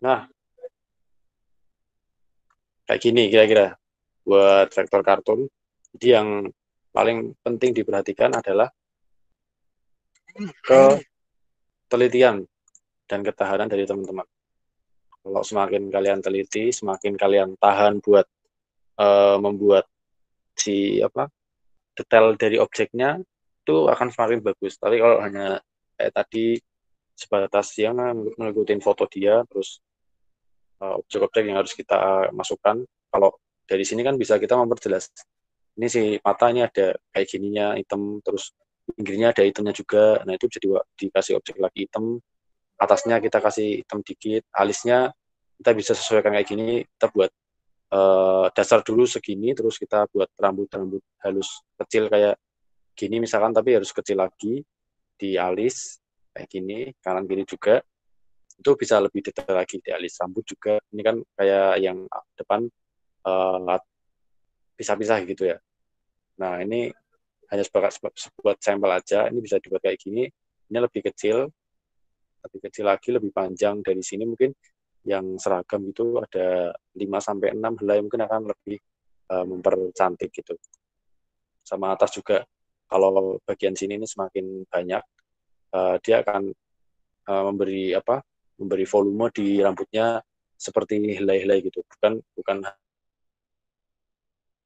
nah kayak gini kira-kira buat vektor kartun. Jadi yang paling penting diperhatikan adalah ketelitian dan ketahanan dari teman-teman. Kalau semakin kalian teliti, semakin kalian tahan buat membuat si detail dari objeknya, itu akan semakin bagus. Tapi kalau hanya kayak tadi sebatas yang ngikutin foto dia, terus objek-objek yang harus kita masukkan, kalau dari sini kan bisa kita memperjelas. Ini si mata ini ada kayak gininya hitam, terus pinggirnya ada hitamnya juga. Nah itu bisa dikasih objek lagi hitam, atasnya kita kasih hitam dikit, alisnya kita bisa sesuaikan kayak gini. Kita buat dasar dulu segini, terus kita buat rambut-rambut halus kecil kayak gini misalkan, tapi harus kecil lagi di alis kayak gini, kanan kiri juga. Itu bisa lebih detail lagi di alis. Rambut juga ini kan kayak yang depan pisah-pisah gitu ya. Nah ini hanya buat sampel aja, ini bisa dibuat kayak gini, ini lebih kecil lagi, lebih panjang dari sini mungkin yang seragam itu ada 5 sampai 6 helai mungkin akan lebih mempercantik gitu. Sama atas juga kalau bagian sini ini semakin banyak dia akan memberi volume di rambutnya seperti helai-helai gitu. Bukan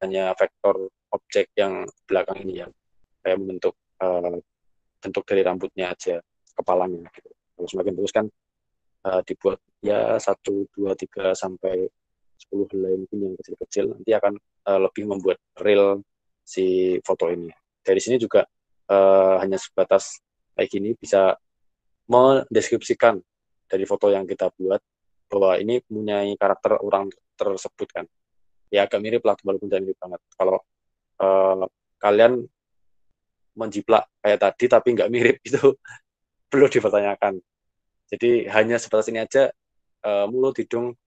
hanya vektor objek yang belakang ini yang kayak membentuk bentuk dari rambutnya aja, kepalanya gitu. Kalau semakin terus kan dibuat ya 1, 2, 3 sampai 10 helai mungkin yang kecil-kecil, nanti akan lebih membuat real si foto ini. Dari sini juga hanya sebatas kayak gini bisa mendeskripsikan dari foto yang kita buat bahwa ini punya karakter orang tersebut kan. Ya agak mirip lah walaupun tidak mirip banget. Kalau kalian menjiplak kayak tadi tapi nggak mirip itu perlu dipertanyakan. Jadi hanya sebatas ini aja mulut, hidung,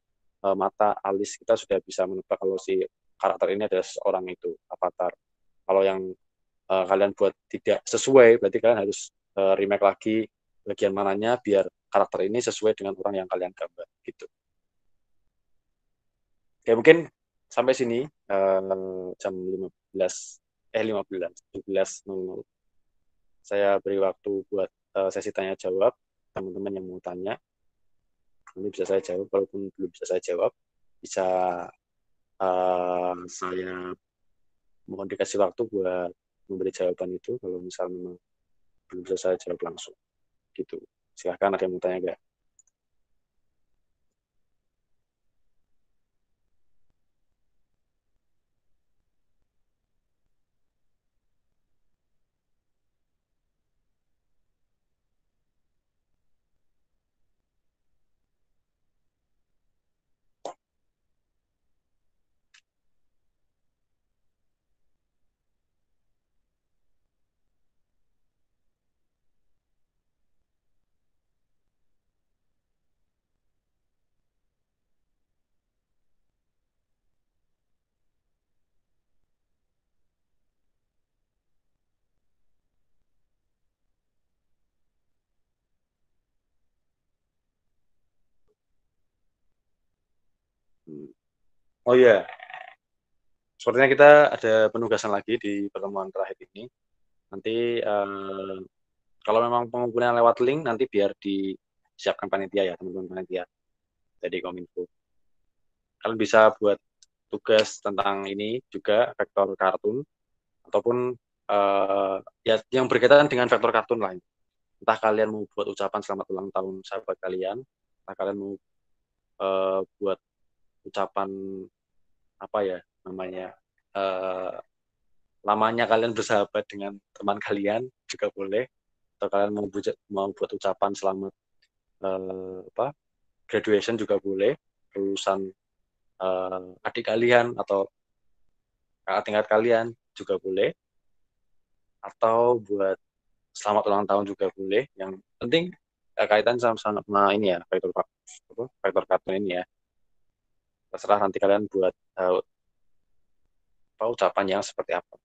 mata, alis kita sudah bisa menebak kalau si karakter ini adalah seorang itu avatar. Kalau yang kalian buat tidak sesuai, berarti kalian harus remake lagi bagian mananya biar karakter ini sesuai dengan orang yang kalian gambar gitu. Oke, mungkin sampai sini jam 17:00. Saya beri waktu buat sesi tanya jawab teman-teman yang mau tanya. Nanti bisa saya jawab, walaupun belum bisa saya jawab, bisa saya mohon dikasih waktu buat memberi jawaban itu kalau misal memang belum bisa saya jawab langsung gitu. Silahkan, ada yang mau tanya nggak? Hmm. Oh iya, sepertinya kita ada penugasan lagi di pertemuan terakhir ini. Nanti kalau memang pengumpulan lewat link, nanti biar disiapkan panitia ya, teman-teman panitia dari Kominfo. Kalian bisa buat tugas tentang ini juga, vektor kartun, ataupun ya yang berkaitan dengan vektor kartun lain. Entah kalian mau buat ucapan selamat ulang tahun sahabat kalian, entah kalian mau buat ucapan apa ya namanya, uh, lamanya kalian bersahabat dengan teman kalian juga boleh, atau kalian mau buat ucapan selamat apa graduation juga boleh, lulusan adik kalian atau kakak tingkat kalian juga boleh, atau buat selamat ulang tahun juga boleh. Yang penting kaitan sama ini ya, vektor kartun ini ya. Terserah nanti kalian buat ucapan yang seperti apa.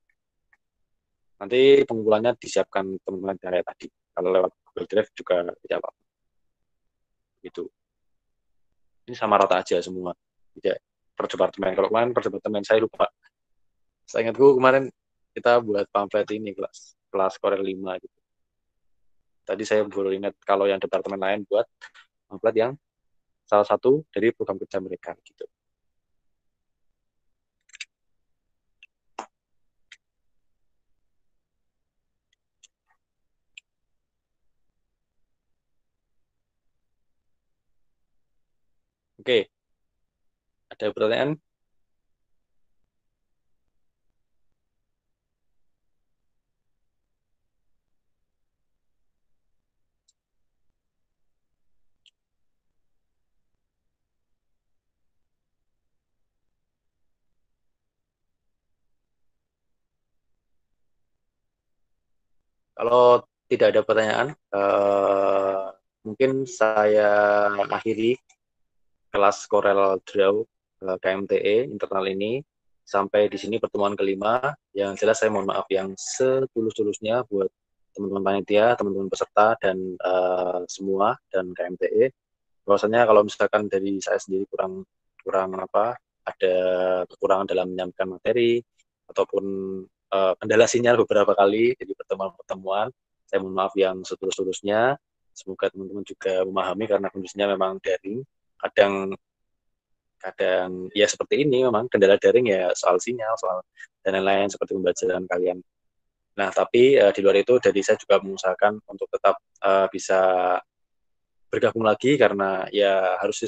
Nanti pengumpulannya disiapkan teman-teman dari tadi. Kalau lewat Google Drive juga tidak apa-apa. Gitu. Ini sama rata aja semua. Tidak per departemen. Kalau kemarin per departemen saya lupa. Saya ingatku kemarin kita buat pamflet ini kelas Korel 5 gitu. Tadi saya baru ingat kalau yang departemen lain buat pamflet yang salah satu dari program kerja mereka gitu. Oke, ada pertanyaan? Kalau tidak ada pertanyaan, mungkin saya akhiri kelas Corel Draw KMTE internal ini. sampai di sini pertemuan kelima. Yang jelas saya mohon maaf yang setulus-tulusnya buat teman-teman panitia, teman-teman peserta, dan semua, dan KMTE. Bahwasanya kalau misalkan dari saya sendiri kurang ada kekurangan dalam menyampaikan materi ataupun kendala sinyal beberapa kali jadi pertemuan-pertemuan, saya mohon maaf yang setulus-tulusnya. Semoga teman-teman juga memahami karena kondisinya memang daring. Kadang ya seperti ini, memang kendala daring ya soal sinyal, soal dan lain-lain seperti pembelajaran kalian. Nah, tapi di luar itu dari saya juga mengusahakan untuk tetap bisa bergabung lagi karena ya harus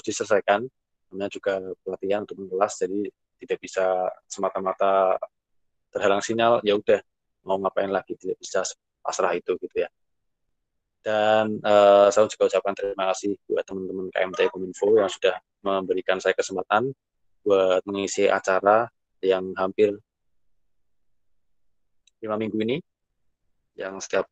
diselesaikan. Namanya juga pelatihan untuk kelas, jadi tidak bisa semata-mata terhalang sinyal, ya udah mau ngapain lagi, tidak bisa pasrah itu gitu ya. Dan saya juga ucapkan terima kasih buat teman-teman KMT Kominfo yang sudah memberikan saya kesempatan buat mengisi acara yang hampir 5 minggu ini, yang setiap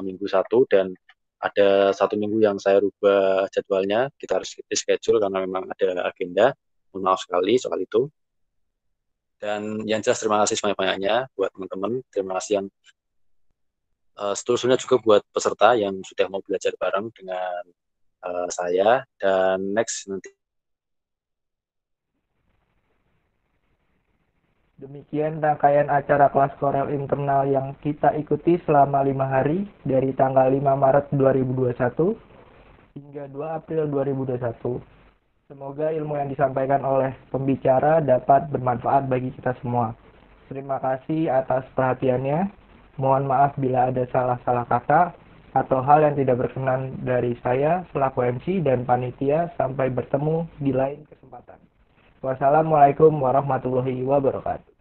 minggu satu, dan ada 1 minggu yang saya rubah jadwalnya, kita harus reschedule karena memang ada agenda. Mohon maaf sekali soal itu. Dan yang jelas terima kasih sebanyak-banyaknya buat teman-teman. Terima kasih yang seterusnya juga buat peserta yang sudah mau belajar bareng dengan saya. Dan next nanti. Demikian rangkaian acara kelas Corel internal yang kita ikuti selama 5 hari dari tanggal 5 Maret 2021 hingga 2 April 2021. Semoga ilmu yang disampaikan oleh pembicara dapat bermanfaat bagi kita semua. Terima kasih atas perhatiannya. Mohon maaf bila ada salah-salah kata atau hal yang tidak berkenan dari saya selaku MC dan panitia. Sampai bertemu di lain kesempatan. Wassalamualaikum warahmatullahi wabarakatuh.